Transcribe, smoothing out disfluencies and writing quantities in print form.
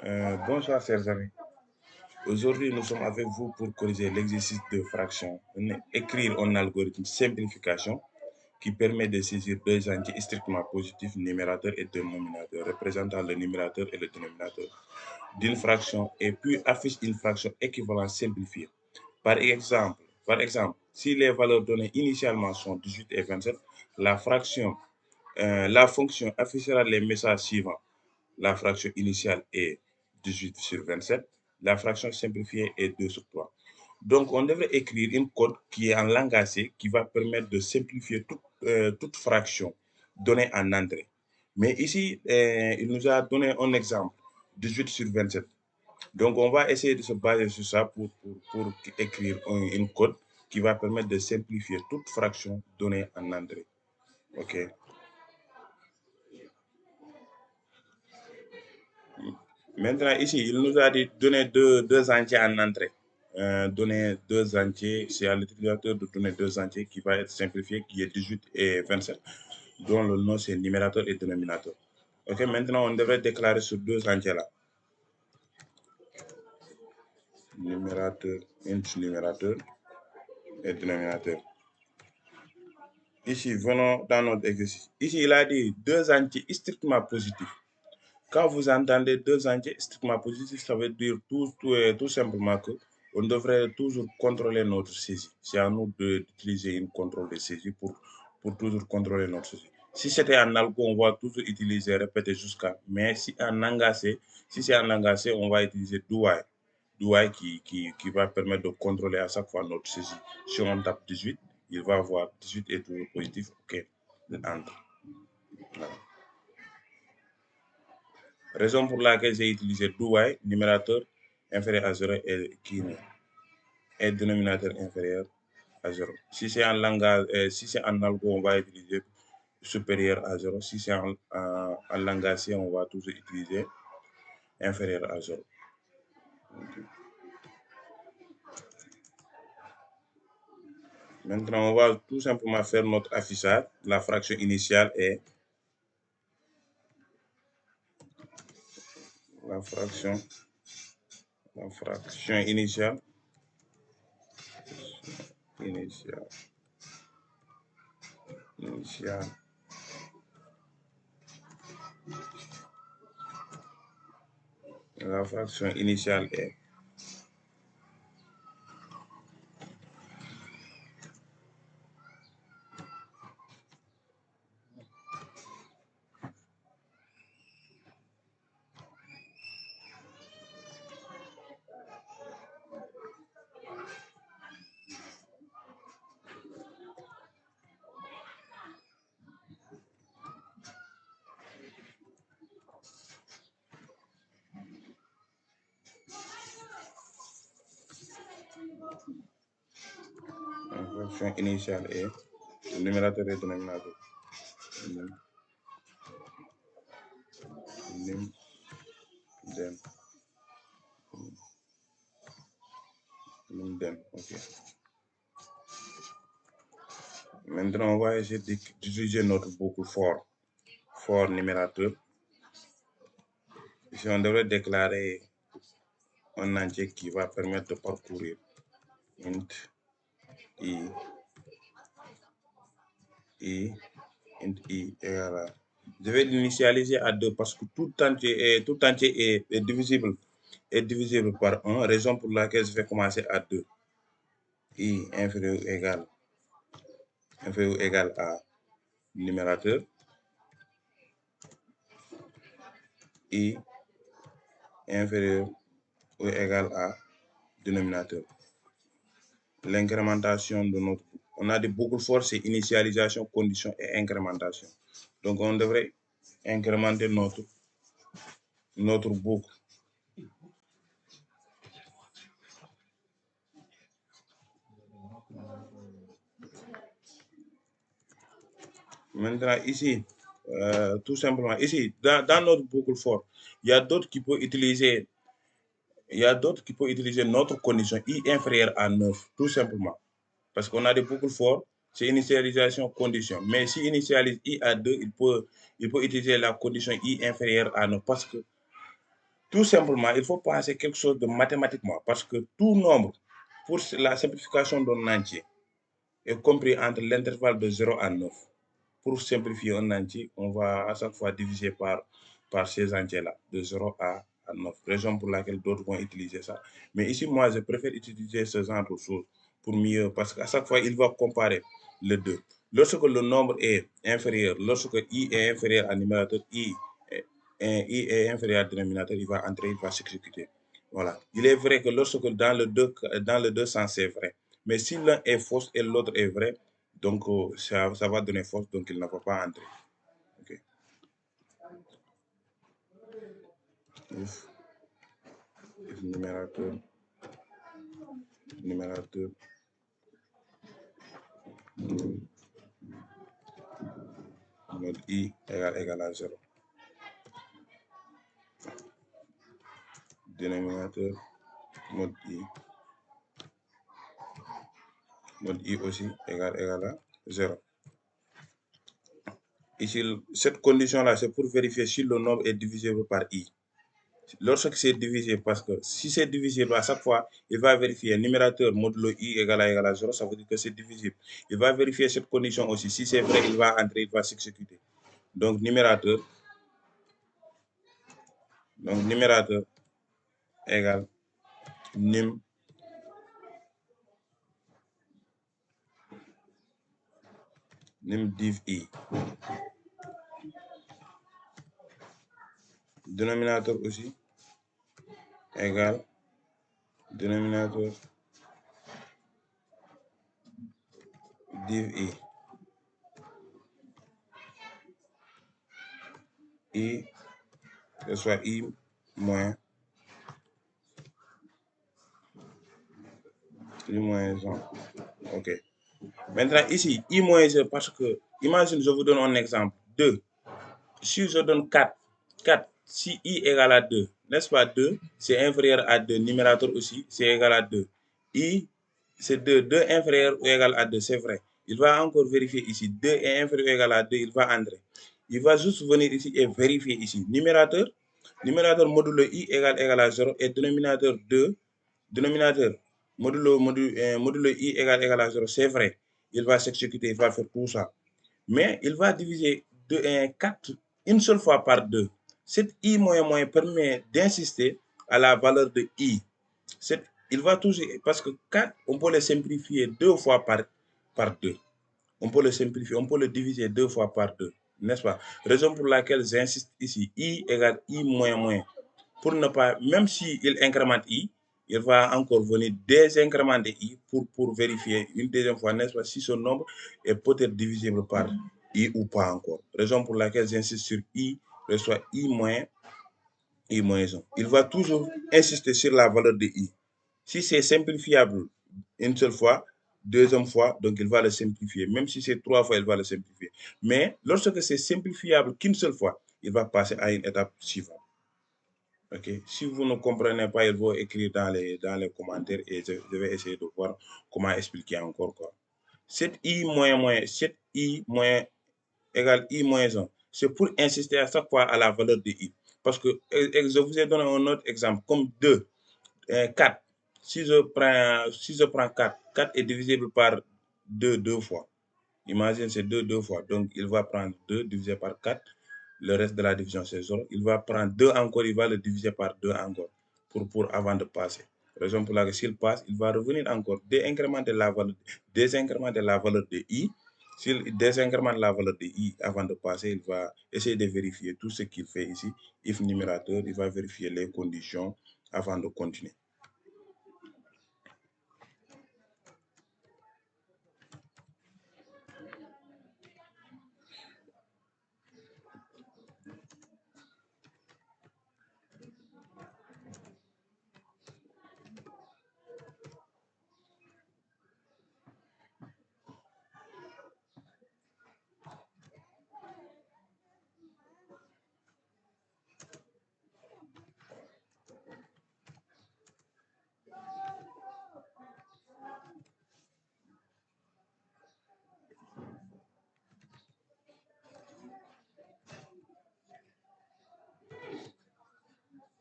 Bonsoir, chers amis. Aujourd'hui, nous sommes avec vous pour corriger l'exercice de fraction. Écrire un algorithme simplification qui permet de saisir deux entiers strictement positifs, numérateur et dénominateur, représentant le numérateur et le dénominateur d'une fraction, et puis affiche une fraction équivalente simplifiée. Par exemple, si les valeurs données initialement sont 18 et 27, la fonction affichera les messages suivants. La fraction initiale est 18 sur 27. La fraction simplifiée est 2 sur 3. Donc, on devrait écrire une code qui est en langage C qui va permettre de simplifier toute fraction donnée en entrée. Mais ici, il nous a donné un exemple, 18 sur 27. Donc, on va essayer de se baser sur ça pour écrire une code qui va permettre de simplifier toute fraction donnée en entrée. OK. Maintenant, ici, il nous a dit donner deux entiers en entrée. Donner deux entiers, c'est à l'utilisateur de donner deux entiers qui va être simplifié, qui est 18 et 27, dont le nom c'est numérateur et dénominateur. Ok, maintenant on devrait déclarer sur deux entiers-là. Numérateur, numérateur et dénominateur. Ici, venons dans notre exercice. Ici, il a dit deux entiers strictement positifs. Quand vous entendez deux entiers strictement positifs, ça veut dire tout simplement que on devrait toujours contrôler notre saisie. C'est à nous d'utiliser une contrôle de saisie pour toujours contrôler notre saisie. Si c'était en algo, on va toujours utiliser répéter jusqu'à. Mais si c'est en langage, on va utiliser do while. Do while qui va permettre de contrôler à chaque fois notre saisie. Si on tape 18, il va avoir 18 est toujours positif. OK. Entre. Voilà. Raison pour laquelle j'ai utilisé do while, numérateur inférieur à 0 et dénominateur inférieur à 0. Si c'est en langage, si c'est en algo, on va utiliser supérieur à 0. Si c'est en langage C, on va toujours utiliser inférieur à 0. Okay. Maintenant, on va tout simplement faire notre affichage. La fraction initiale est la fraction initiale la fraction initiale est la fraction initiale est le numérateur et le dénominateur. Okay. Maintenant, on va essayer d'utiliser notre boucle for numérateur. Ici, on devrait déclarer un entier qui va permettre de parcourir int i égale à. Je vais l'initialiser à 2 parce que tout entier est divisible par 1, raison pour laquelle je vais commencer à 2. I inférieur ou égal à numérateur, I inférieur ou égal à dénominateur. L'incrémentation de notre boucle. On a des boucles fortes, c'est initialisation, condition et incrémentation. Donc, on devrait incrémenter notre boucle. Maintenant, ici, tout simplement, ici, dans notre boucle for, il y a d'autres qui peuvent utiliser notre condition i inférieure à 9, tout simplement. Parce qu'on a des boucles for, c'est initialisation condition. Mais si initialise i à 2, il peut utiliser la condition i inférieure à 9 parce que Tout simplement, il faut penser quelque chose de mathématiquement parce que tout nombre, pour la simplification d'un entier, est compris entre l'intervalle de 0 à 9. Pour simplifier un entier, on va à chaque fois diviser par ces entiers-là, de 0 à 9. Raison pour laquelle d'autres vont utiliser ça. Mais ici, moi, je préfère utiliser ce genre de choses pour mieux, parce qu'à chaque fois, il va comparer les deux. Lorsque le nombre est inférieur, lorsque I est inférieur à numérateur, I est inférieur à dénominateur, il va entrer, il va s'exécuter. Voilà. Il est vrai que lorsque dans les deux sens, c'est vrai. Mais si l'un est faux et l'autre est vrai, donc ça va donner fausse, donc il ne va pas entrer. Ok. If, if numérateur mode I égale à 0. Dénominateur mode I aussi égale à 0. Ici, cette condition-là, c'est pour vérifier si le nombre est divisible par I. Lorsque c'est divisé, parce que si c'est divisible, à chaque fois, il va vérifier numérateur modulo I égale à 0, ça veut dire que c'est divisible. Il va vérifier cette condition aussi. Si c'est vrai, il va entrer, il va s'exécuter. Donc, numérateur égale nim div I. Dénominateur aussi égale dénominateur div I. I, que ce soit I moins 1. Ok. Maintenant, ici, I moins 1, parce que, imagine, je vous donne un exemple. 2. Si je donne 4, si I égale à 2, n'est-ce pas 2, c'est inférieur à 2. Numérateur aussi, c'est égal à 2. I, c'est 2. 2 inférieur ou égal à 2, c'est vrai. Il va encore vérifier ici. 2 est inférieur ou égal à 2, il va entrer. Il va juste venir ici et vérifier ici. Numérateur modulo I égale à 0 et dénominateur 2, dénominateur modulo I égale à 0, c'est vrai. Il va s'exécuter, il va faire tout ça. Mais il va diviser 4 une seule fois par 2. Cette I moins permet d'insister à la valeur de I. Il va toujours, parce que 4, on peut le simplifier 2 fois par 2. On peut le simplifier, on peut le diviser 2 fois par 2, n'est-ce pas? Raison pour laquelle j'insiste ici, I égale I moins. Pour ne pas, même s'il incrémente I, il va encore venir désincrémenter I pour vérifier une deuxième fois, n'est-ce pas, si ce nombre est peut-être divisible par I ou pas encore. Raison pour laquelle j'insiste sur I, soit I moins 1. Il va toujours insister sur la valeur de I. Si c'est simplifiable une seule fois, deuxième fois, donc il va le simplifier. Même si c'est 3 fois, il va le simplifier. Mais lorsque c'est simplifiable qu'une seule fois, il va passer à une étape suivante. Ok. Si vous ne comprenez pas, il faut écrire dans les commentaires et je vais essayer de voir comment expliquer encore quoi. Cette I égale I moins 1, c'est pour insister à chaque fois à la valeur de I. Parce que je vous ai donné un autre exemple, comme 2, 4. Si je prends 4, 4 est divisible par 2 deux fois. Imagine c'est 2 deux fois. Donc, il va prendre 2 divisé par 4. Le reste de la division, c'est 0. Il va prendre 2 encore, il va le diviser par 2 encore avant de passer. Raison pour laquelle s'il passe, il va revenir encore désincrémenter la valeur de I. S'il désincrémente la valeur de I avant de passer, il va essayer de vérifier tout ce qu'il fait ici. If numérateur, il va vérifier les conditions avant de continuer.